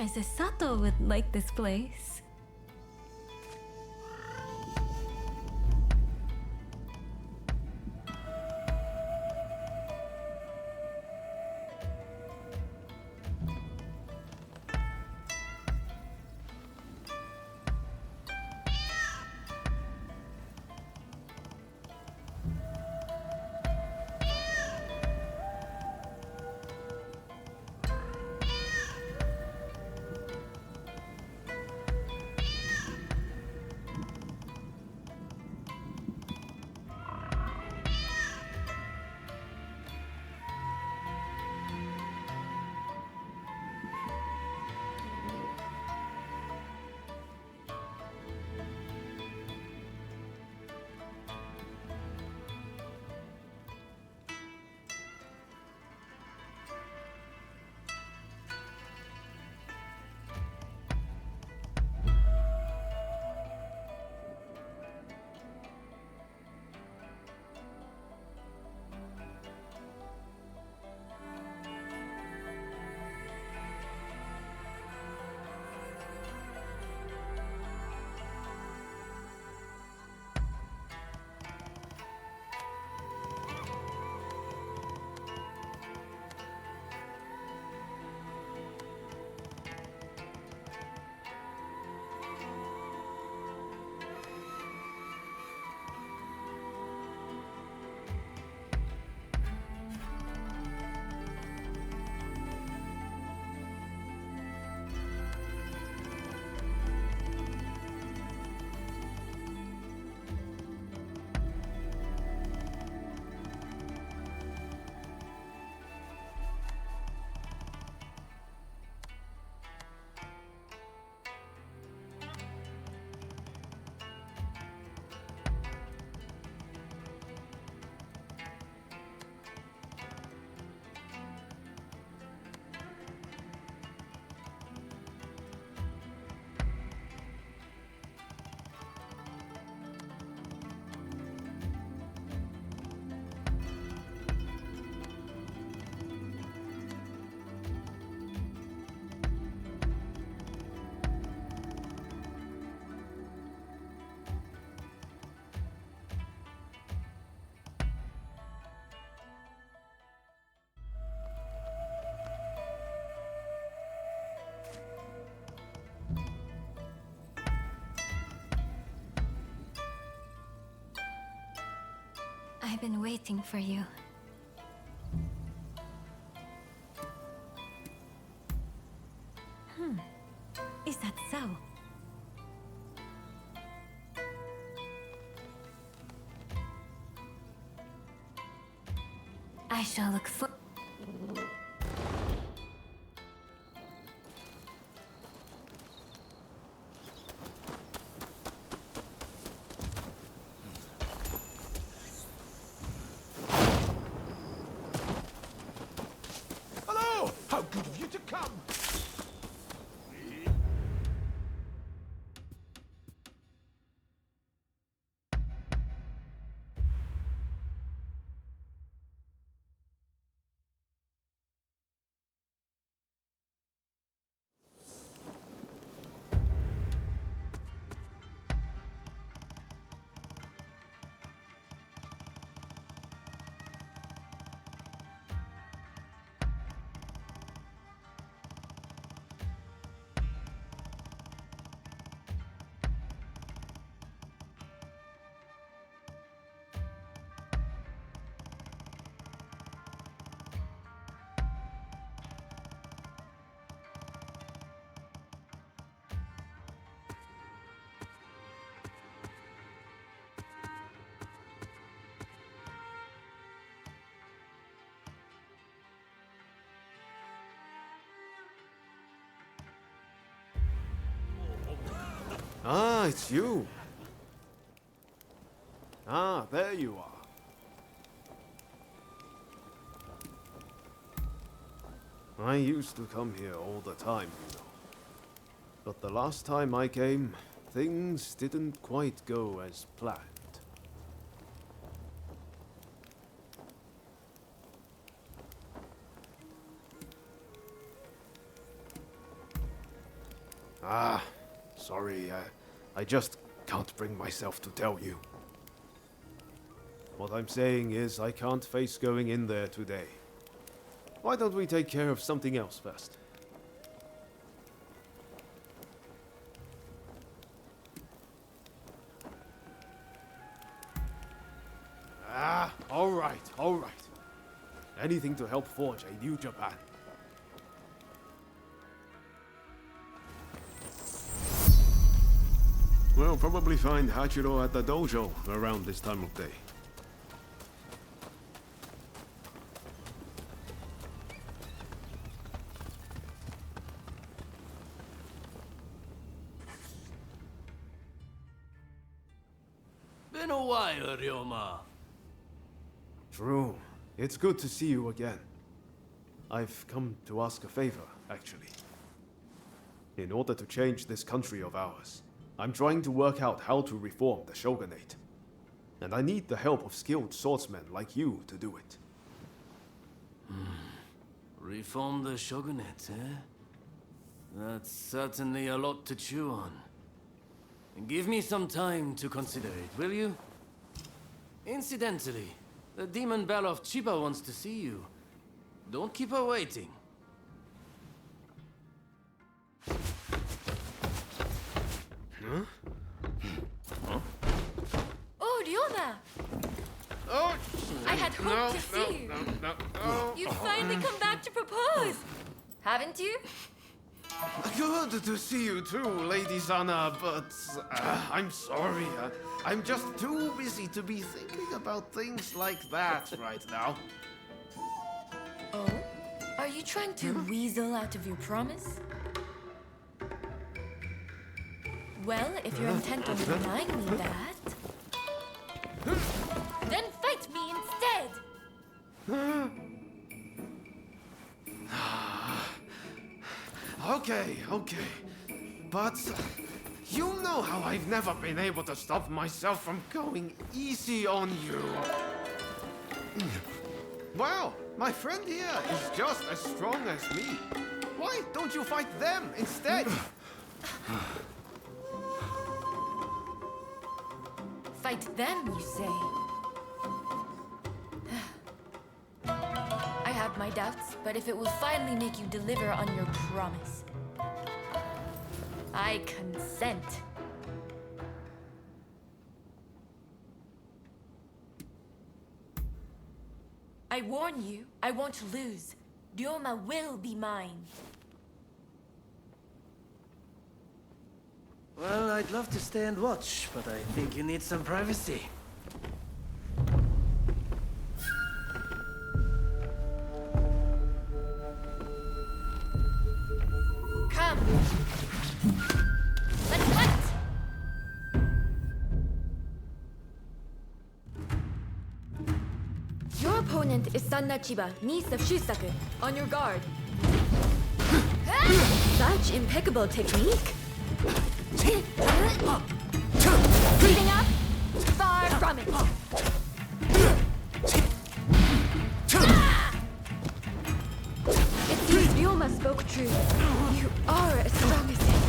Princess Sato would like this place. I've been waiting for you. Is that so? I shall look for... Hello! How good of you to come! Ah, it's you. Ah, there you are. I used to come here all the time, you know. But the last time I came, things didn't quite go as planned. Ah, sorry, I just can't bring myself to tell you. What I'm saying is I can't face going in there today. Why don't we take care of something else first? Ah, all right. Anything to help forge a new Japan. We'll probably find Hachiro at the dojo around this time of day. Been a while, Ryoma. True. It's good to see you again. I've come to ask a favor, actually. In order to change this country of ours, I'm trying to work out how to reform the shogunate. And I need the help of skilled swordsmen like you to do it. Reform the shogunate, eh? That's certainly a lot to chew on. Give me some time to consider it, will you? Incidentally, the demon belle of Chiba wants to see you. Don't keep her waiting. Oh, Ryoma! Oh, I had hoped to see you. No. You've finally come back to propose! Haven't you? Good to see you too, Lady Sana, but I'm sorry. I'm just too busy to be thinking about things like that right now. Oh? Are you trying to weasel out of your promise? Well, if you're intent on denying me that, then fight me instead! Okay. But you know how I've never been able to stop myself from going easy on you. Well, my friend here is just as strong as me. Why don't you fight them instead? Fight them, you say? I have my doubts, but if it will finally make you deliver on your promise, I consent. I warn you, I won't lose. Ryoma will be mine. Well, I'd love to stay and watch, but I think you need some privacy. Come! Let's fight! Your opponent is Sanna Chiba, niece of Shusaku. On your guard. Such impeccable technique. Keeping up? Far from it. It seems Ryoma spoke true. You are as strong as him.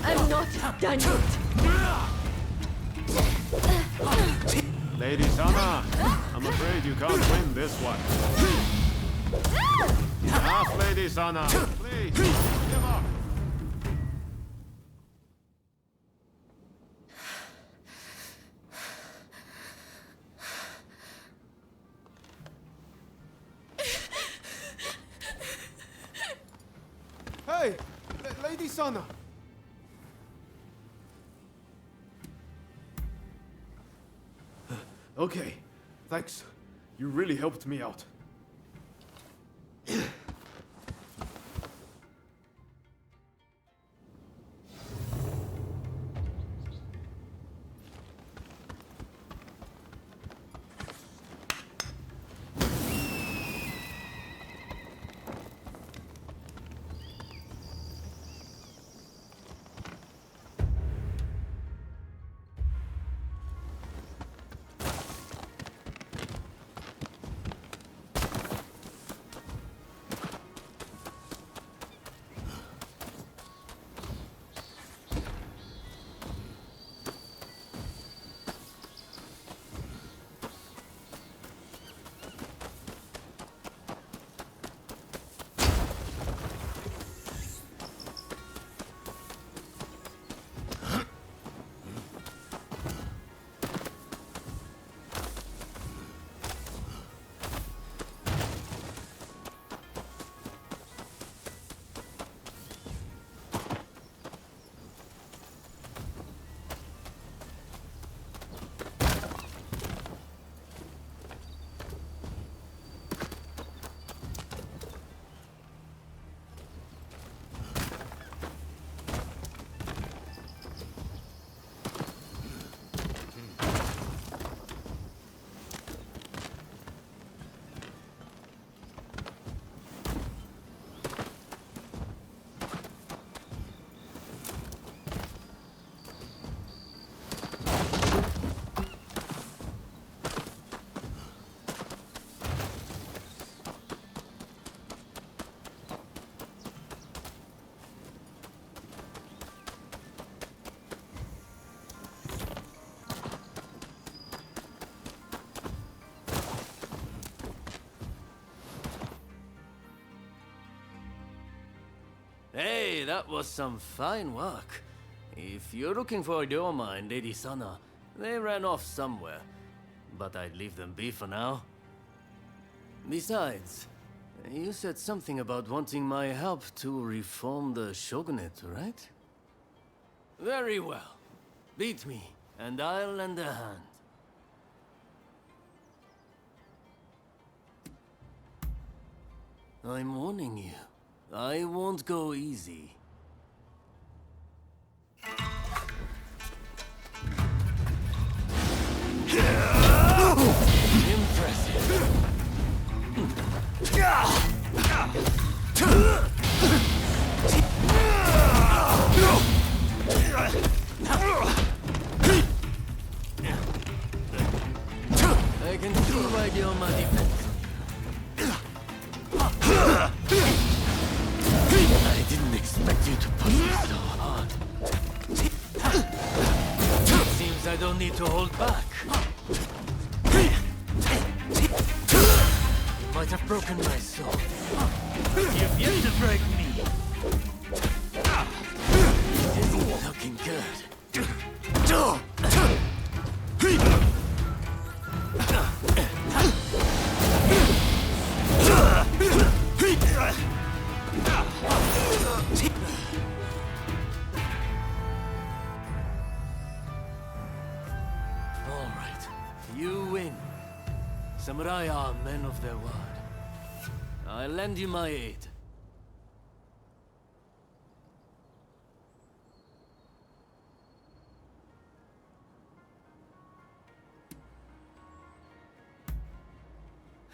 I'm not done yet. Lady Sana, I'm afraid you can't win this one. Enough, Lady Sana. Please, give up. Hey, Lady Sana. Okay, thanks. You really helped me out. Hey, that was some fine work. If you're looking for Ryoma and Lady Sana, they ran off somewhere. But I'd leave them be for now. Besides, you said something about wanting my help to reform the shogunate, right? Very well. Beat me, and I'll lend a hand. I'm warning you. I won't go easy. Impressive. I can see why Ryoma depends on you. I didn't expect you to push me so hard. Seems I don't need to hold back. Might have broken my soul. You've yet to break me. It isn't looking good. All right, you win. Samurai are men of their word. I'll lend you my aid.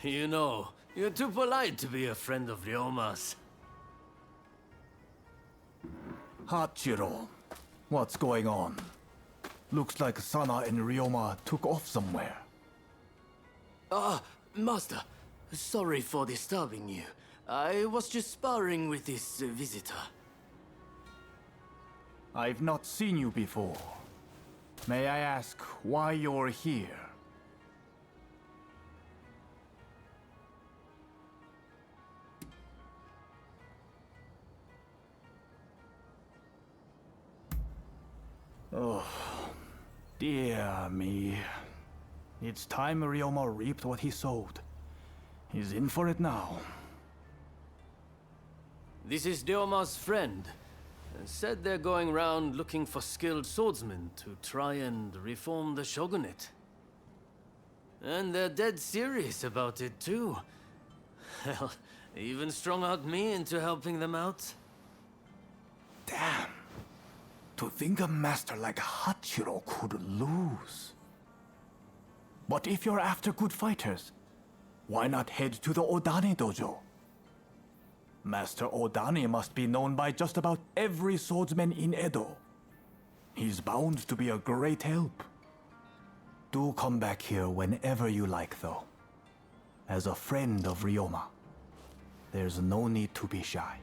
You know, you're too polite to be a friend of Ryoma's. Hachiro, what's going on? Looks like Sana and Ryoma took off somewhere. Master, sorry for disturbing you. I was just sparring with this visitor. I've not seen you before. May I ask why you're here? Oh, dear me. It's time Ryoma reaped what he sowed. He's in for it now. This is Ryoma's friend. Said they're going around looking for skilled swordsmen to try and reform the shogunate. And they're dead serious about it too. Hell, even strung out me into helping them out. Damn. To think a master like Hachiro could lose. But if you're after good fighters, why not head to the Odani dojo? Master Odani must be known by just about every swordsman in Edo. He's bound to be a great help. Do come back here whenever you like, though. As a friend of Ryoma, there's no need to be shy.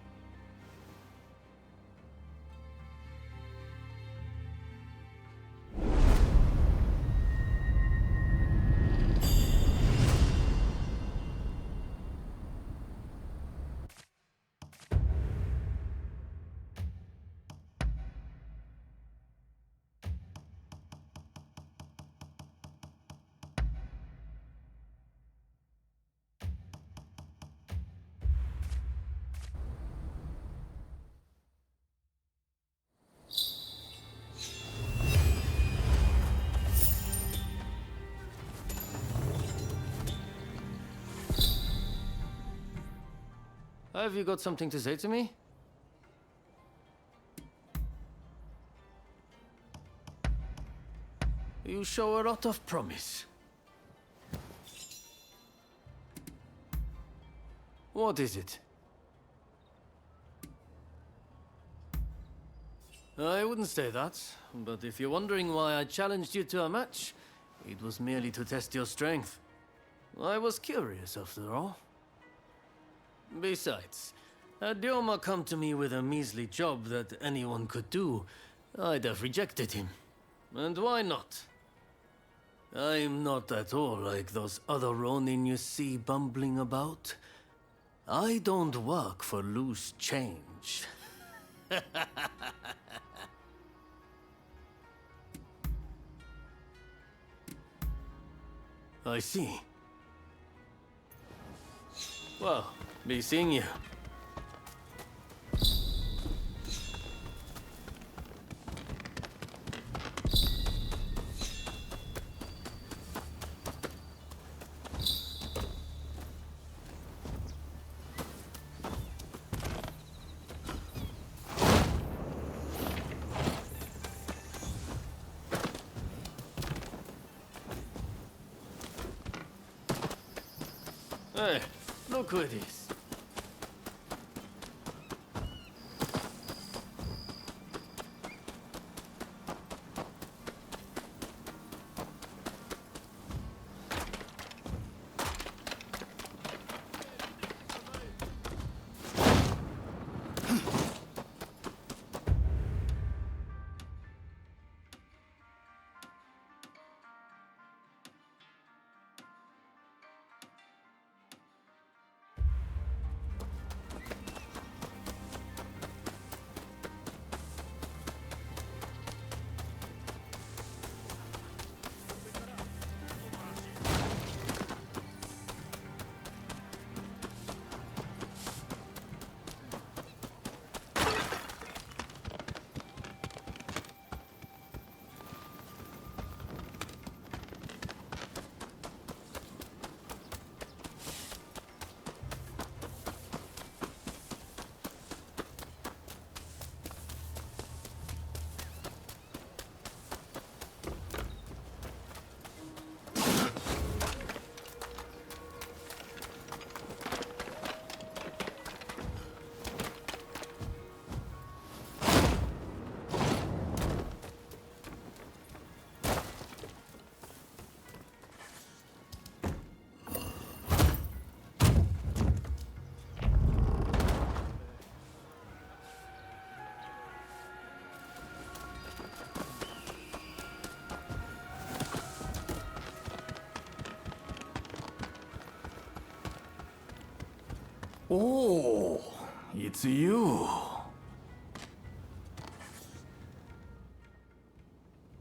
Have you got something to say to me? You show a lot of promise. What is it? I wouldn't say that, but if you're wondering why I challenged you to a match, it was merely to test your strength. I was curious, after all. Besides, had Ryoma come to me with a measly job that anyone could do, I'd have rejected him. And why not? I'm not at all like those other Ronin you see bumbling about. I don't work for loose change. I see. Well, be seeing you. Hey, look who it is. Oh, it's you.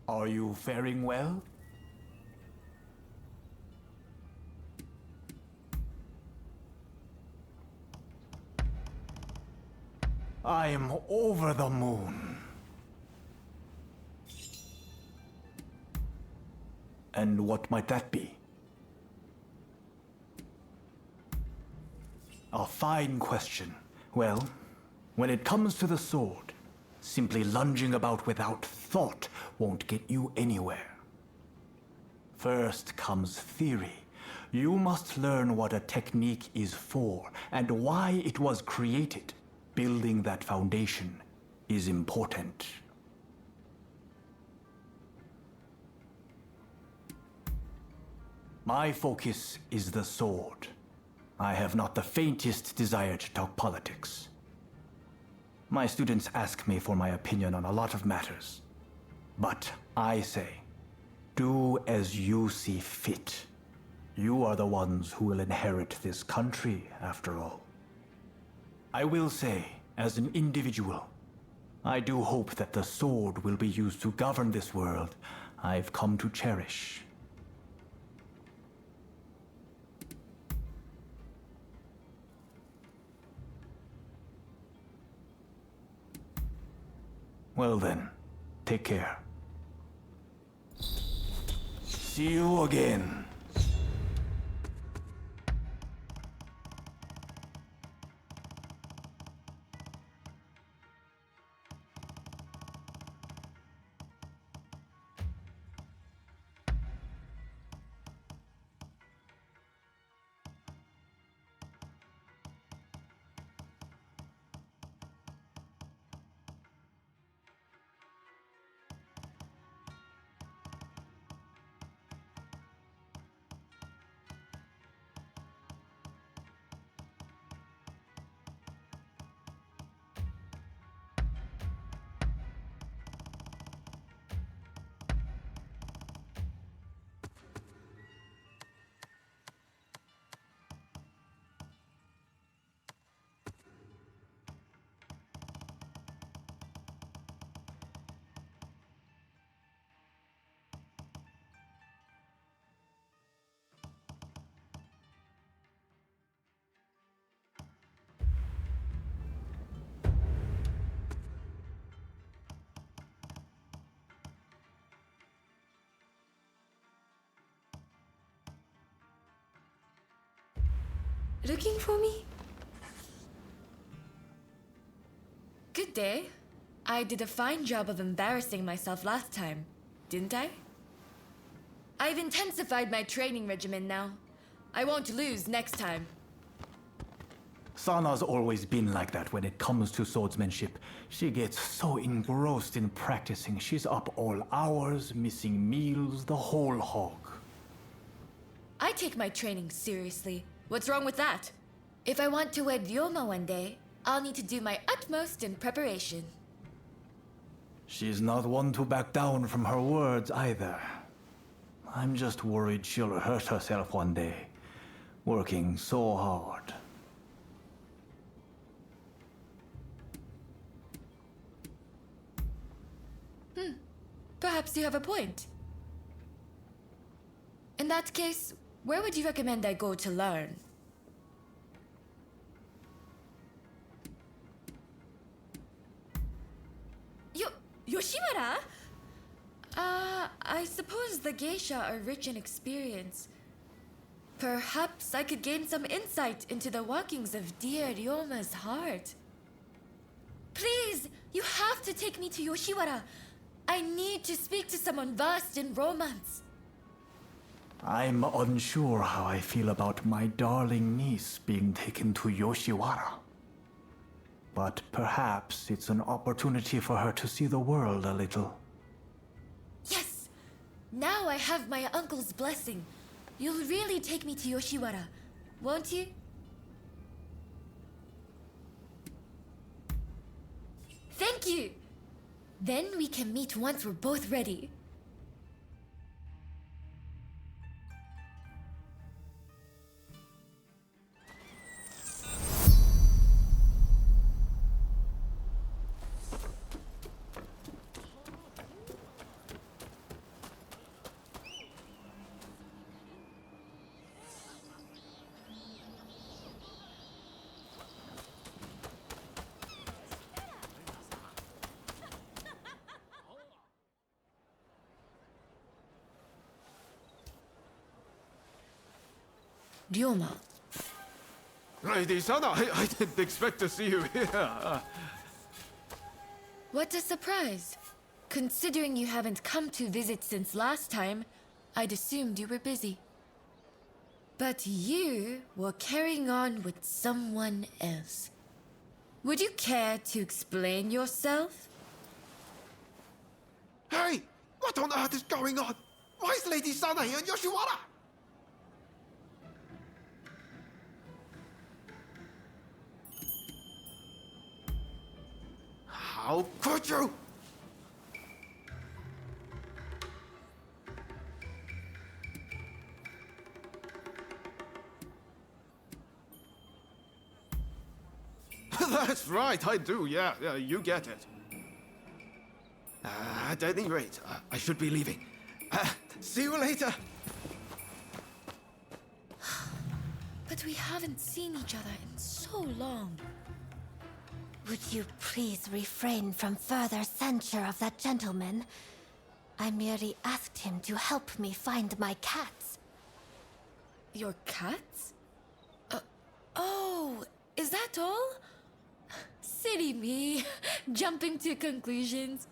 Are you faring well? I am over the moon. And what might that be? A fine question. Well, when it comes to the sword, simply lunging about without thought won't get you anywhere. First comes theory. You must learn what a technique is for and why it was created. Building that foundation is important. My focus is the sword. I have not the faintest desire to talk politics. My students ask me for my opinion on a lot of matters. But I say, do as you see fit. You are the ones who will inherit this country, after all. I will say, as an individual, I do hope that the sword will be used to govern this world I've come to cherish. Well then, take care. See you again. Looking for me? Good day. I did a fine job of embarrassing myself last time, didn't I? I've intensified my training regimen now. I won't lose next time. Sana's always been like that when it comes to swordsmanship. She gets so engrossed in practicing, she's up all hours, missing meals, the whole hog. I take my training seriously. What's wrong with that? If I want to wed Ryoma one day, I'll need to do my utmost in preparation. She's not one to back down from her words either. I'm just worried she'll hurt herself one day, working so hard. Perhaps you have a point. In that case, where would you recommend I go to learn? Yoshiwara? I suppose the geisha are rich in experience. Perhaps I could gain some insight into the workings of dear Ryoma's heart. Please, you have to take me to Yoshiwara. I need to speak to someone versed in romance. I'm unsure how I feel about my darling niece being taken to Yoshiwara. But perhaps it's an opportunity for her to see the world a little. Yes! Now I have my uncle's blessing. You'll really take me to Yoshiwara, won't you? Thank you! Then we can meet once we're both ready. Ryoma. Lady Sana, I didn't expect to see you here. What a surprise. Considering you haven't come to visit since last time, I'd assumed you were busy. But you were carrying on with someone else. Would you care to explain yourself? Hey! What on earth is going on? Why is Lady Sana here in Yoshiwara? How could you? That's right, I do, yeah, you get it. At any rate, I should be leaving. See you later. But we haven't seen each other in so long. Would you please refrain from further censure of that gentleman? I merely asked him to help me find my cats. Your cats? Oh, is that all? Silly me, jumping to conclusions.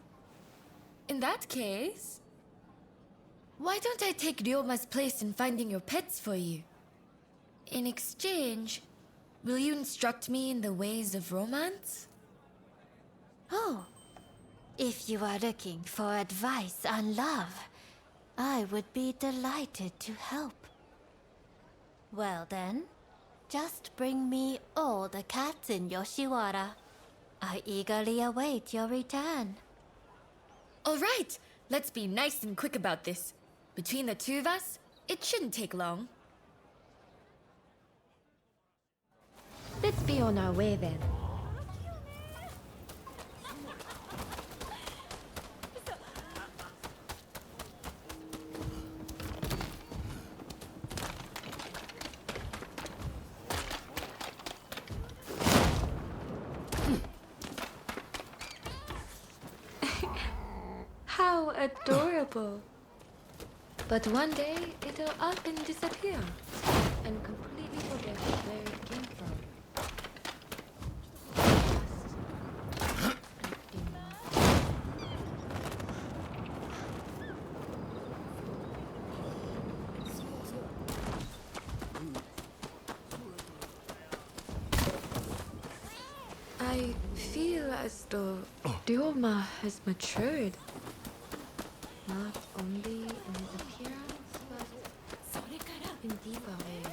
In that case, why don't I take Ryoma's place in finding your pets for you? In exchange, will you instruct me in the ways of romance? Oh, if you are looking for advice on love, I would be delighted to help. Well then, just bring me all the cats in Yoshiwara. I eagerly await your return. All right, let's be nice and quick about this. Between the two of us, it shouldn't take long. Let's be on our way then. How adorable. But one day, it'll up and disappear, and completely forget where it came as though Ryoma has matured. Not only in his appearance, but in deeper ways.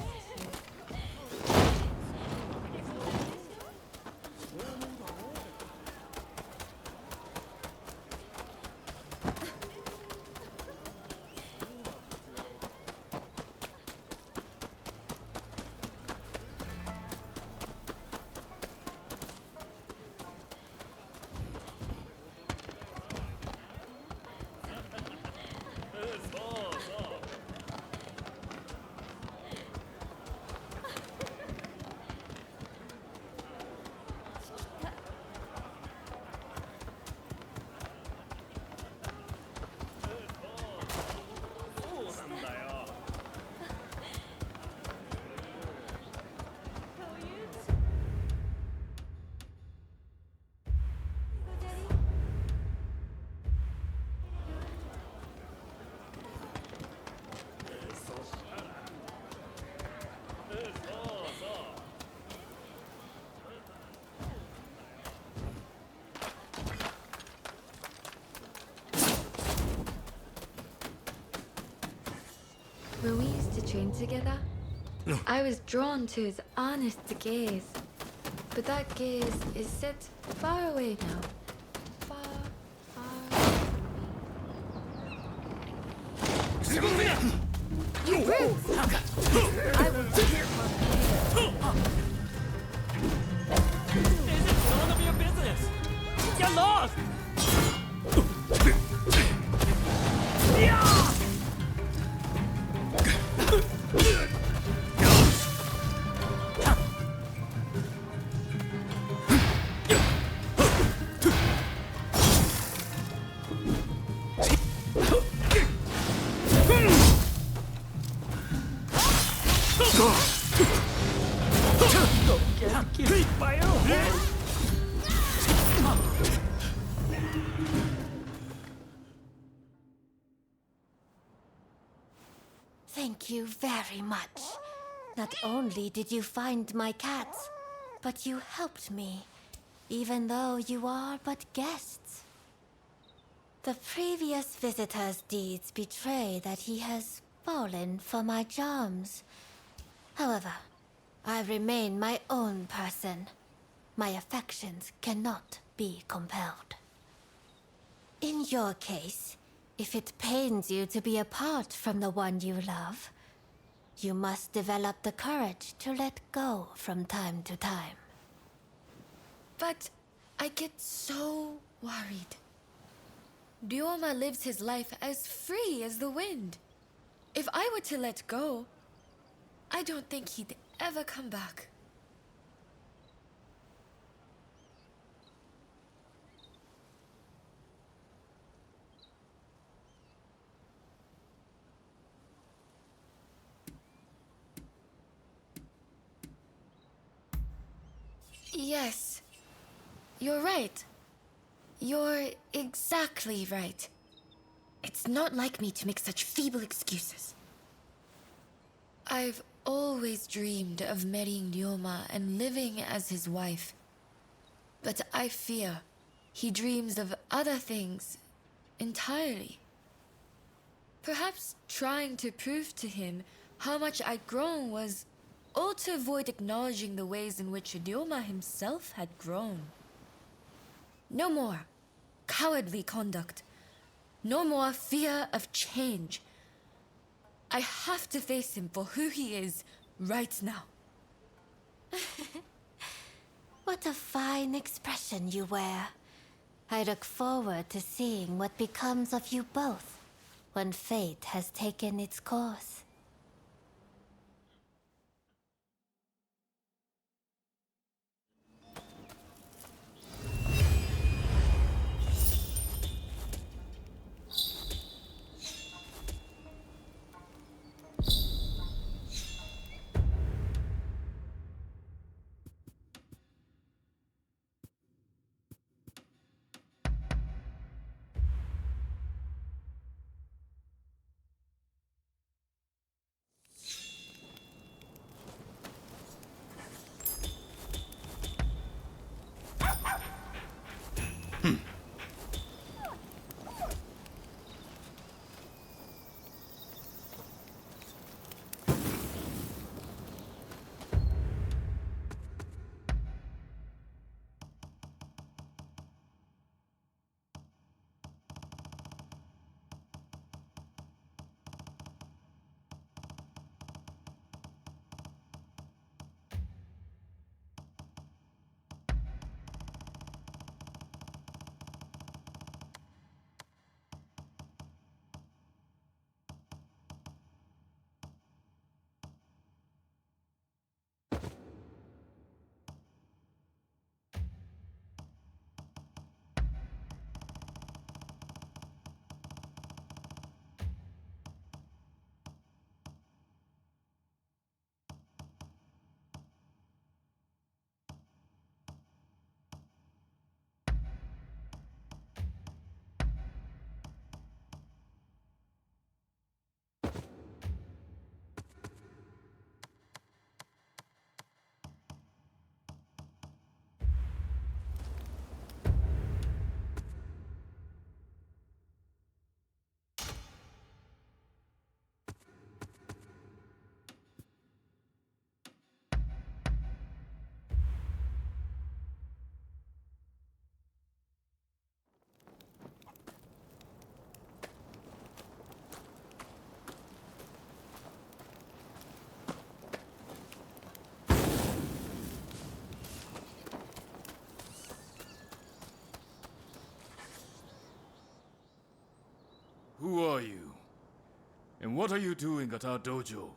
When we used to train together, I was drawn to his honest gaze. But that gaze is set far away now. Far, far from me. You brutes! I will take your This is none of your business! You're lost! Thank you very much. Not only did you find my cats, but you helped me, even though you are but guests. The previous visitor's deeds betray that he has fallen for my charms. However, I remain my own person. My affections cannot be compelled. In your case, if it pains you to be apart from the one you love, you must develop the courage to let go from time to time. But I get so worried. Ryoma lives his life as free as the wind. If I were to let go, I don't think he'd ever come back. Yes, you're right. You're exactly right. It's not like me to make such feeble excuses. I've always dreamed of marrying Ryoma and living as his wife. But I fear he dreams of other things entirely. Perhaps trying to prove to him how much I'd grown was all to avoid acknowledging the ways in which Ryoma himself had grown. No more cowardly conduct. No more fear of change. I have to face him for who he is right now. What a fine expression you wear. I look forward to seeing what becomes of you both when fate has taken its course. And what are you doing at our dojo?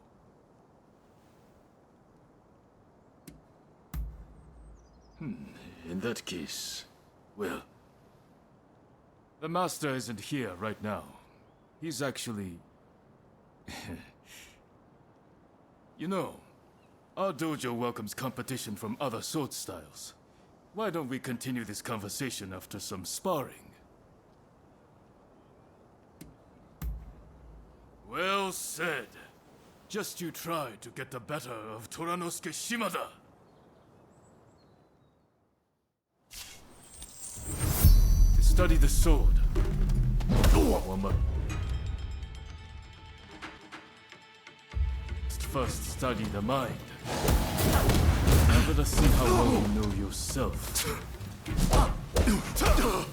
In that case, well, the master isn't here right now. He's actually... You know, our dojo welcomes competition from other sword styles. Why don't we continue this conversation after some sparring? Well said. Just you try to get the better of Toranosuke Shimada. To study the sword. Woman. First study the mind. Now let us see how well you know yourself. I'm trembling.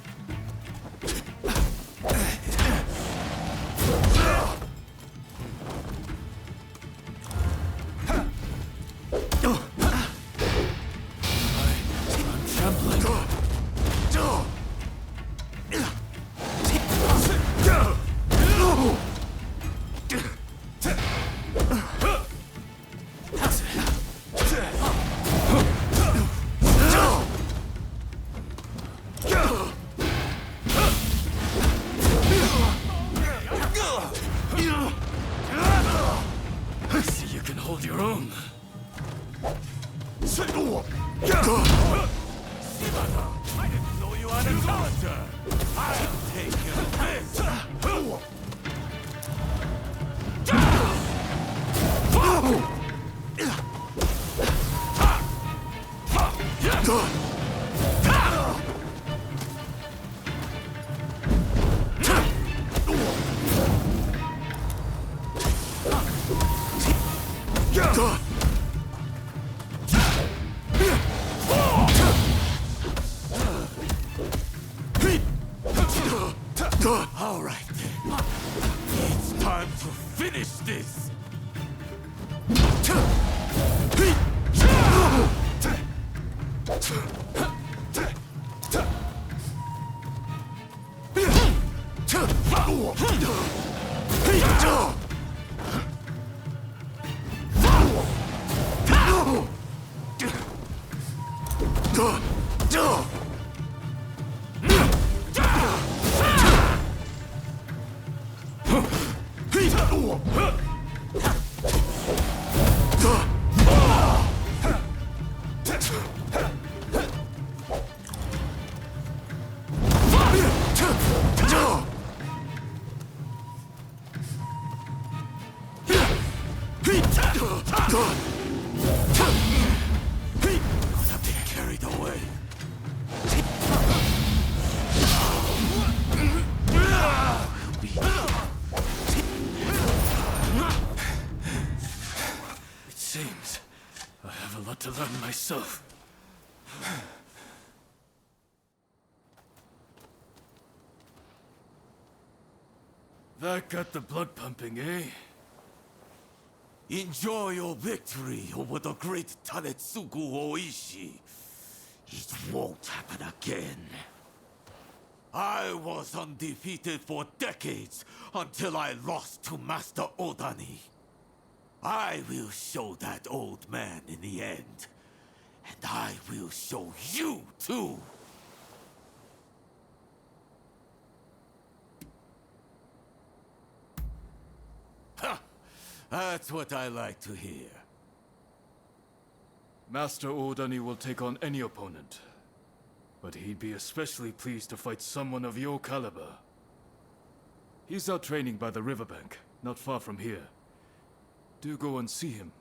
See you can hold your own. I didn't know you had a character. I'll take care of this. All right, then. It's time to finish this. Not get carried away. It seems I have a lot to learn myself. That got the blood pumping, eh? Enjoy your victory over the great Tanetsugu Oishi. It won't happen again. I was undefeated for decades until I lost to Master Odani. I will show that old man in the end. And I will show you too. Ha! That's what I like to hear. Master Odani will take on any opponent. But he'd be especially pleased to fight someone of your caliber. He's out training by the riverbank, not far from here. Do go and see him.